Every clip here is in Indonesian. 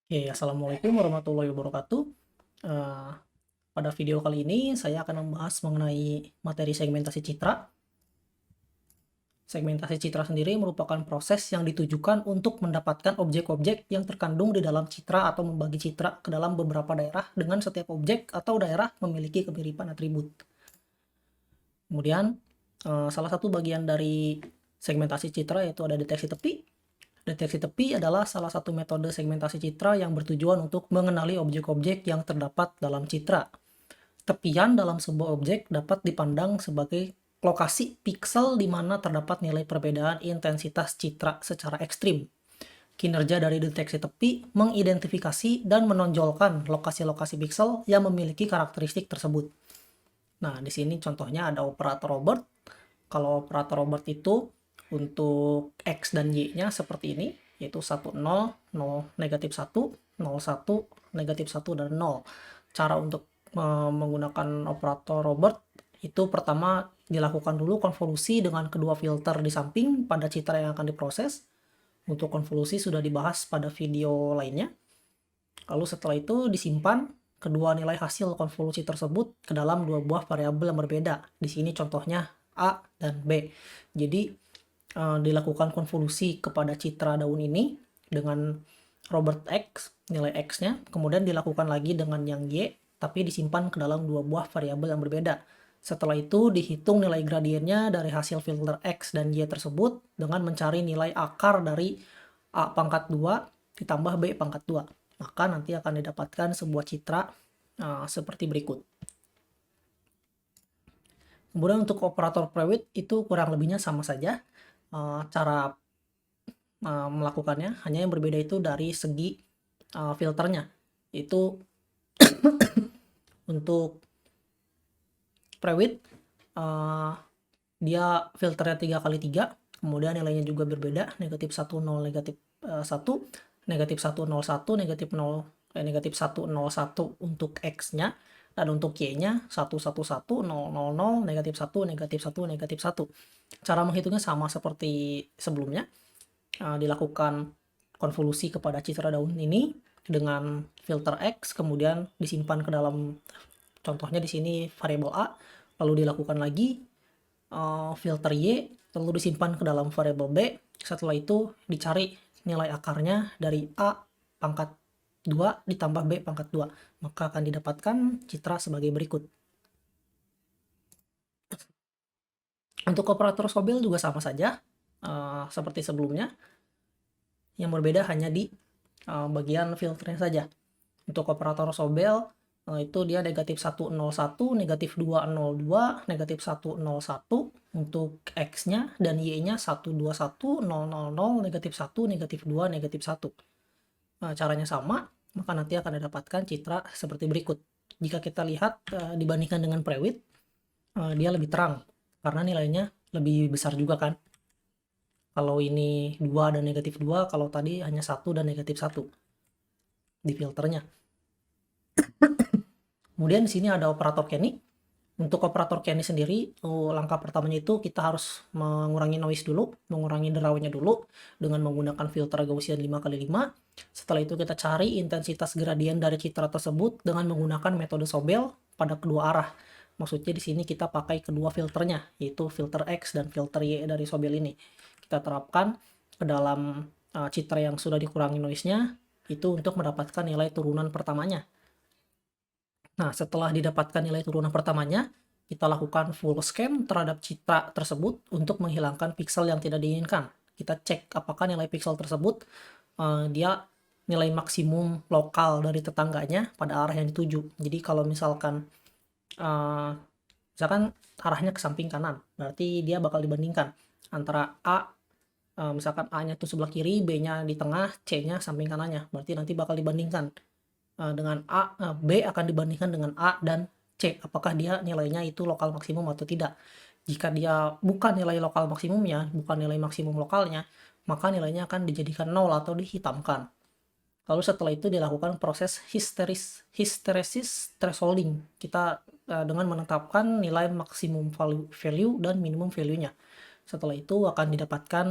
Oke, assalamualaikum warahmatullahi wabarakatuh. Eh, Pada video kali ini saya akan membahas mengenai materi segmentasi citra. Segmentasi citra sendiri merupakan proses yang ditujukan untuk mendapatkan objek-objek yang terkandung di dalam citra atau membagi citra ke dalam beberapa daerah dengan setiap objek atau daerah memiliki kemiripan atribut. Kemudian, salah satu bagian dari segmentasi citra yaitu ada deteksi tepi. Deteksi tepi adalah salah satu metode segmentasi citra yang bertujuan untuk mengenali objek-objek yang terdapat dalam citra. Tepian dalam sebuah objek dapat dipandang sebagai lokasi piksel di mana terdapat nilai perbedaan intensitas citra secara ekstrim. Kinerja dari deteksi tepi mengidentifikasi dan menonjolkan lokasi-lokasi piksel yang memiliki karakteristik tersebut. Nah, di sini contohnya ada operator Robert. Kalau operator Robert itu untuk X dan Y-nya seperti ini, yaitu 1, 0, 0, negatif 1, 0, 1, negatif 1, dan 0. Cara untuk menggunakan operator Robert itu pertama dilakukan dulu konvolusi dengan kedua filter di samping pada citra yang akan diproses. Untuk konvolusi sudah dibahas pada video lainnya. Lalu setelah itu disimpan kedua nilai hasil konvolusi tersebut ke dalam dua buah variabel yang berbeda. Di sini contohnya A dan B. Jadi dilakukan konvolusi kepada citra daun ini dengan Robert X, nilai X-nya, kemudian dilakukan lagi dengan yang Y, tapi disimpan ke dalam dua buah variabel yang berbeda. Setelah itu dihitung nilai gradiennya dari hasil filter X dan Y tersebut dengan mencari nilai akar dari A pangkat 2 ditambah B pangkat 2. Maka nanti akan didapatkan sebuah citra seperti berikut. Kemudian untuk operator Prewitt itu kurang lebihnya sama saja. Cara melakukannya, hanya yang berbeda itu dari segi filternya. Itu untuk Prewitt dia filternya 3x3, kemudian nilainya juga berbeda, negatif 1, 0, negatif 1, negatif 1, 0, 1, negatif 0, negatif 1, 0, 1 untuk X-nya, dan untuk Y-nya 1, 1, 1, 0, 0, 0, negatif 1, negatif 1, negatif 1. Cara menghitungnya sama seperti sebelumnya, dilakukan konvolusi kepada citra daun ini dengan filter X, kemudian disimpan ke dalam, contohnya di sini variabel A, lalu dilakukan lagi filter Y, lalu disimpan ke dalam variabel B. Setelah itu dicari nilai akarnya dari A pangkat 2 ditambah B pangkat 2. Maka akan didapatkan citra sebagai berikut. Untuk operator Sobel juga sama saja seperti sebelumnya. Yang berbeda hanya di bagian filternya saja. Untuk operator Sobel itu dia negatif 101, negatif 202, negatif 101 untuk X-nya, dan Y-nya 121, 000, negatif 1, negatif 2, negatif 1. Caranya sama, maka nanti akan didapatkan citra seperti berikut. Jika kita lihat dibandingkan dengan Prewitt, dia lebih terang, karena nilainya lebih besar juga kan. Kalau ini 2 dan negatif 2, kalau tadi hanya 1 dan negatif 1 di filternya. Kemudian di sini ada operator Kenny. Untuk operator Kenny sendiri, langkah pertamanya itu kita harus mengurangi noise dulu, mengurangi derawnya dulu dengan menggunakan filter Gaussian 5x5. Setelah itu kita cari intensitas gradien dari citra tersebut dengan menggunakan metode Sobel pada kedua arah. Maksudnya di sini kita pakai kedua filternya, yaitu filter X dan filter Y dari Sobel ini. Kita terapkan ke dalam citra yang sudah dikurangi noise-nya, itu untuk mendapatkan nilai turunan pertamanya. Nah, setelah didapatkan nilai turunan pertamanya, kita lakukan full scan terhadap citra tersebut untuk menghilangkan pixel yang tidak diinginkan. Kita cek apakah nilai pixel tersebut dia nilai maksimum lokal dari tetangganya pada arah yang dituju. Jadi kalau misalkan arahnya ke samping kanan, berarti dia bakal dibandingkan antara A, misalkan A-nya itu sebelah kiri, B-nya di tengah, C-nya samping kanannya. Berarti nanti bakal dibandingkan dengan B akan dibandingkan dengan A dan C, apakah dia nilainya itu lokal maksimum atau tidak. Jika dia bukan nilai lokal maksimumnya, bukan nilai maksimum lokalnya, maka nilainya akan dijadikan 0 atau dihitamkan. Lalu setelah itu dilakukan proses hysteresis thresholding. Kita dengan menetapkan nilai maksimum value dan minimum value-nya. Setelah itu akan didapatkan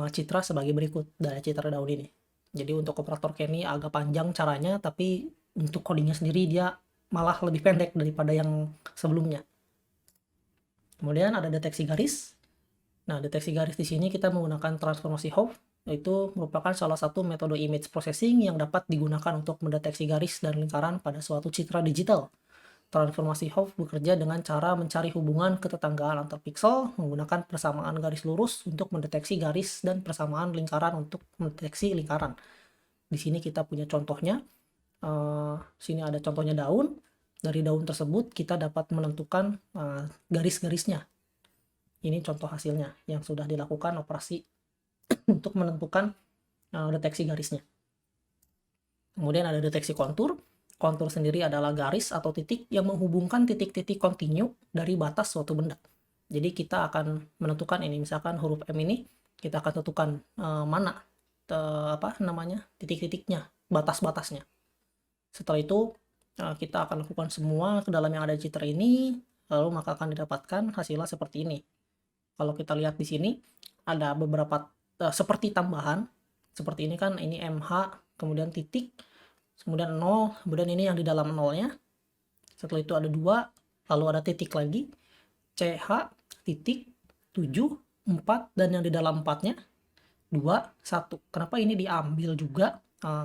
citra sebagai berikut dari citra daun ini. Jadi untuk operator Kenny agak panjang caranya, tapi untuk codingnya sendiri dia malah lebih pendek daripada yang sebelumnya. Kemudian ada deteksi garis. Nah, deteksi garis di sini kita menggunakan transformasi Hopf, yaitu merupakan salah satu metode image processing yang dapat digunakan untuk mendeteksi garis dan lingkaran pada suatu citra digital. Transformasi Hopf bekerja dengan cara mencari hubungan ketetanggaan antar piksel menggunakan persamaan garis lurus untuk mendeteksi garis dan persamaan lingkaran untuk mendeteksi lingkaran. Di sini kita punya contohnya. Sini ada contohnya daun. Dari daun tersebut kita dapat menentukan garis-garisnya. Ini contoh hasilnya yang sudah dilakukan operasi untuk menentukan deteksi garisnya. Kemudian ada deteksi kontur. Kontur sendiri adalah garis atau titik yang menghubungkan titik-titik kontinu dari batas suatu benda. Jadi kita akan menentukan ini, misalkan huruf M ini, kita akan tentukan mana titik-titiknya, batas-batasnya. Setelah itu kita akan lakukan semua ke dalam yang ada di citra ini, lalu maka akan didapatkan hasilnya seperti ini. Kalau kita lihat di sini ada beberapa seperti tambahan, seperti ini kan, ini MH, kemudian titik, kemudian 0, kemudian ini yang di dalam 0-nya. Setelah itu ada 2, lalu ada titik lagi, CH, titik, 7, 4, dan yang di dalam 4-nya 2, 1. Kenapa ini diambil juga?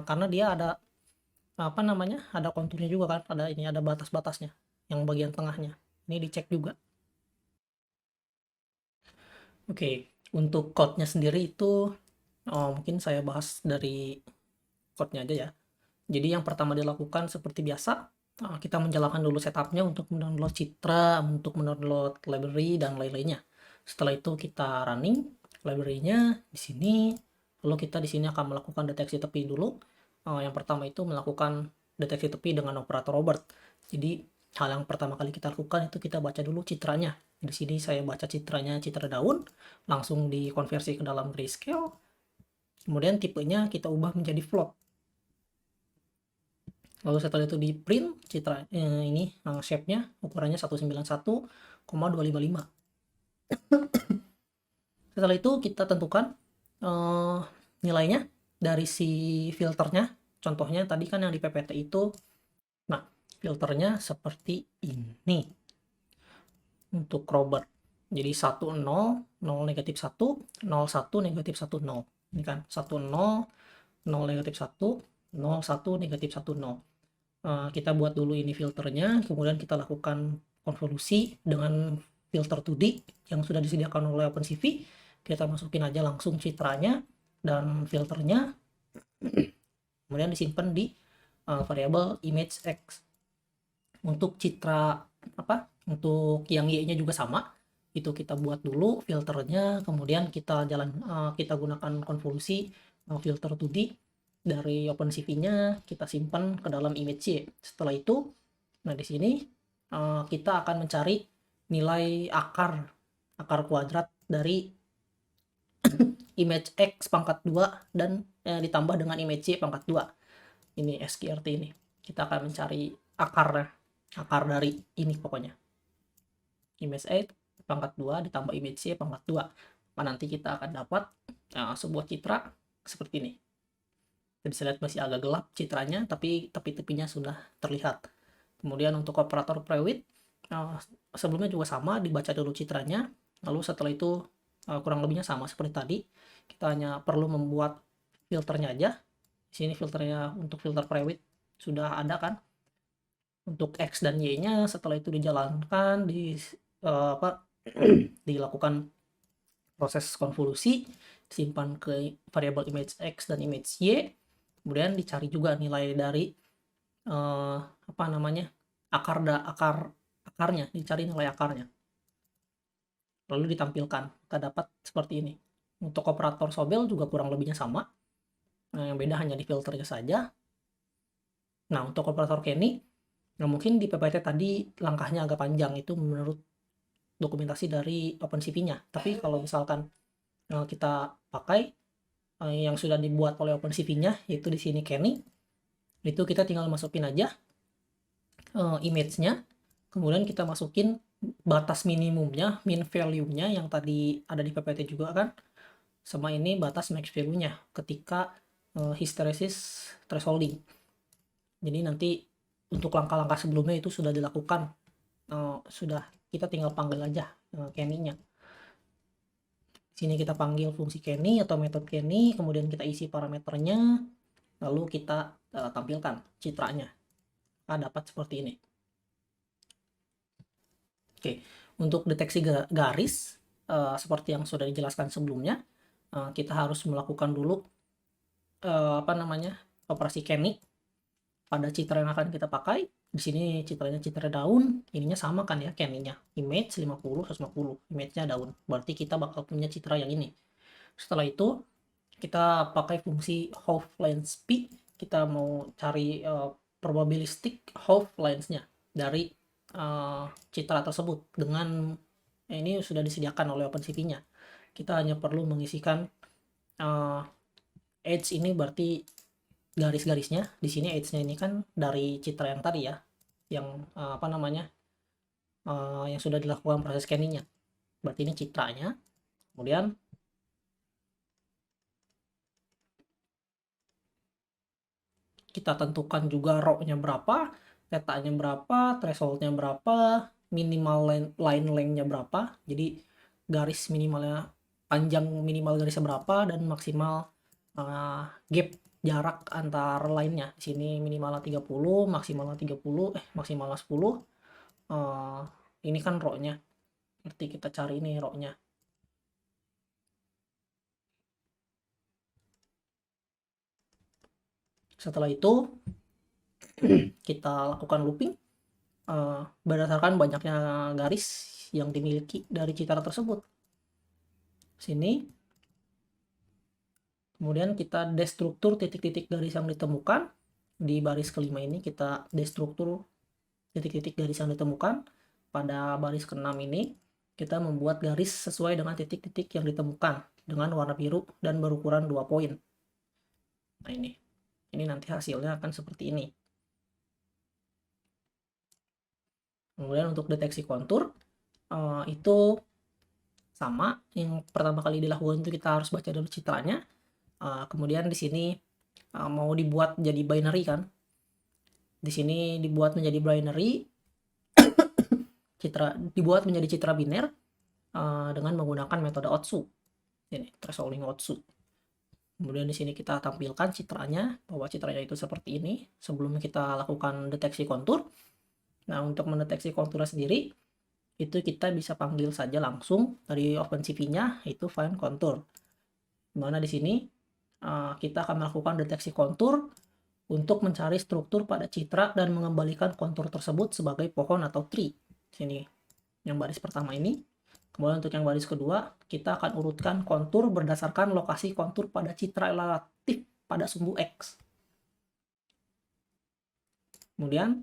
Karena dia ada ada konturnya juga kan, ada batas-batasnya yang bagian tengahnya. Ini dicek juga. Oke, untuk code-nya sendiri itu mungkin saya bahas dari code-nya aja ya. Jadi yang pertama dilakukan seperti biasa, kita menjalankan dulu setupnya untuk mendownload citra, untuk mendownload library dan lain-lainnya. Setelah itu kita running library-nya di sini, lalu kita di sini akan melakukan deteksi tepi dulu. Yang pertama itu melakukan deteksi tepi dengan operator Robert. Jadi hal yang pertama kali kita lakukan itu kita baca dulu citranya. Di sini saya baca citranya, citra daun, langsung dikonversi ke dalam grayscale. Kemudian tipenya kita ubah menjadi float. Lalu setelah itu di print citra ini shape-nya ukurannya 191,255. Setelah itu kita tentukan nilainya dari si filternya. Contohnya tadi kan yang di PPT itu, nah filternya seperti ini untuk Robert. Jadi 1 0 0 negatif 1 0 1 negatif 1 0. Ini kan 1 0 0 negatif 1 0 1 negatif 1 0. Kita buat dulu ini filternya, kemudian kita lakukan konvolusi dengan filter 2D yang sudah disediakan oleh OpenCV. Kita masukin aja langsung citranya dan filternya, kemudian disimpan di variabel image x. Untuk citra untuk yang y-nya juga sama, itu kita buat dulu filternya, kemudian kita gunakan konvolusi filter 2D dari OpenCV-nya, kita simpan ke dalam image Y. Setelah itu, nah di sini kita akan mencari nilai akar kuadrat dari image X pangkat 2 dan ditambah dengan image Y pangkat 2. Ini SQRT ini. Kita akan mencari akar dari ini pokoknya. Image X pangkat 2 ditambah image Y pangkat 2. Nah, nanti kita akan dapat sebuah citra seperti ini. Kita bisa lihat masih agak gelap citranya, tapi tepi-tepinya sudah terlihat. Kemudian untuk operator prewidth, sebelumnya juga sama, dibaca dulu citranya, lalu setelah itu kurang lebihnya sama seperti tadi. Kita hanya perlu membuat filternya aja. Di sini filternya untuk filter prewidth sudah ada kan. Untuk X dan Y-nya setelah itu dijalankan, dilakukan proses konvolusi, disimpan ke variabel image X dan image Y. Kemudian dicari juga nilai dari akarnya, dicari nilai akarnya. Lalu ditampilkan, kita dapat seperti ini. Untuk operator Sobel juga kurang lebihnya sama. Nah, yang beda hanya di filternya saja. Nah, untuk operator Kenny, nah mungkin di PPT tadi langkahnya agak panjang, itu menurut dokumentasi dari OpenCV-nya. Tapi kalau misalkan kita pakai yang sudah dibuat oleh OpenCV-nya, yaitu di sini Kenny, itu kita tinggal masukin aja image-nya, kemudian kita masukin batas minimumnya, min value-nya yang tadi ada di PPT juga kan, sama ini batas max value-nya ketika hysteresis thresholding. Jadi nanti untuk langkah-langkah sebelumnya itu sudah dilakukan, sudah kita tinggal panggil aja Kenny-nya. Sini kita panggil fungsi Kenny atau metode Kenny, kemudian kita isi parameternya, lalu kita tampilkan citranya. Dapat seperti ini. Oke, untuk deteksi garis seperti yang sudah dijelaskan sebelumnya, kita harus melakukan dulu operasi Kenny pada citra yang akan kita pakai. Di sini citranya citra daun, ininya sama kan ya Kenny-nya, image 50 150, image-nya daun. Berarti kita bakal punya citra yang ini. Setelah itu kita pakai fungsi half lens p, kita mau cari probabilistic half lens-nya dari citra tersebut. Dengan ini sudah disediakan oleh OpenCV-nya. Kita hanya perlu mengisikan edge ini, berarti garis-garisnya. Di sini edge-nya ini kan dari citra yang tadi ya, yang yang sudah dilakukan proses scanning-nya. Berarti ini citranya. Kemudian kita tentukan juga row-nya berapa, theta-nya berapa, threshold-nya berapa, minimal line length-nya berapa. Jadi garis minimalnya, panjang minimal garisnya berapa, dan maksimal gap jarak antar line-nya. Di sini minimalnya 30, maksimalnya 30, maksimalnya 10. Ini kan row-nya. Berarti kita cari ini row-nya. Setelah itu kita lakukan looping berdasarkan banyaknya garis yang dimiliki dari citra tersebut. Sini. Kemudian kita destruktur titik-titik garis yang ditemukan. Di baris kelima ini kita destruktur titik-titik garis yang ditemukan. Pada baris ke-6 ini kita membuat garis sesuai dengan titik-titik yang ditemukan dengan warna biru dan berukuran 2 poin. Nah ini nanti hasilnya akan seperti ini. Kemudian untuk deteksi kontur itu sama. Yang pertama kali dilakukan itu kita harus baca dulu citranya. Kemudian di sini mau dibuat jadi binary kan. Di sini dibuat menjadi binary, dibuat menjadi citra biner dengan menggunakan metode Otsu. Ini thresholding Otsu. Kemudian di sini kita tampilkan citranya, bahwa citranya itu seperti ini sebelum kita lakukan deteksi kontur. Nah, untuk mendeteksi konturnya sendiri itu kita bisa panggil saja langsung dari OpenCV-nya, yaitu find contour. Dimana di sini kita akan melakukan deteksi kontur untuk mencari struktur pada citra dan mengembalikan kontur tersebut sebagai pohon atau tree. Sini yang baris pertama ini. Kemudian untuk yang baris kedua, kita akan urutkan kontur berdasarkan lokasi kontur pada citra relatif pada sumbu X. Kemudian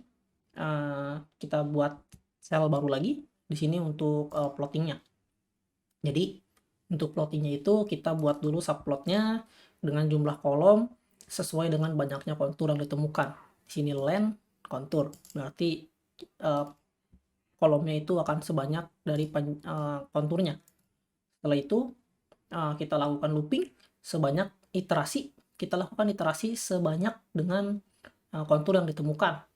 kita buat sel baru lagi di sini untuk plottingnya. Jadi untuk plottingnya itu kita buat dulu subplotnya dengan jumlah kolom sesuai dengan banyaknya kontur yang ditemukan. Di sini length kontur, berarti kolomnya itu akan sebanyak dari konturnya. Setelah itu kita lakukan looping sebanyak iterasi. Kita lakukan iterasi sebanyak dengan kontur yang ditemukan.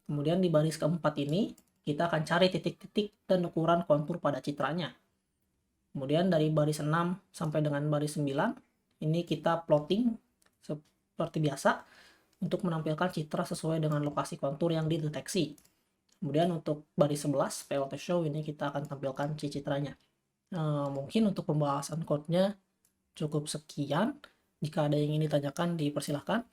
Kemudian di baris keempat ini kita akan cari titik-titik dan ukuran kontur pada citranya. Kemudian dari baris 6 sampai dengan baris 9 ini kita plotting seperti biasa untuk menampilkan citra sesuai dengan lokasi kontur yang dideteksi. Kemudian untuk baris 11 PLT show ini kita akan tampilkan citranya. Mungkin untuk pembahasan code-nya cukup sekian. Jika ada yang ingin ditanyakan dipersilahkan.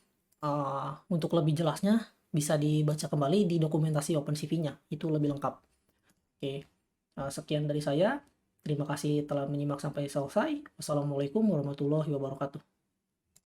Untuk lebih jelasnya bisa dibaca kembali di dokumentasi OpenCV-nya, itu lebih lengkap. Oke, sekian dari saya. Terima kasih telah menyimak sampai selesai. Wassalamualaikum warahmatullahi wabarakatuh.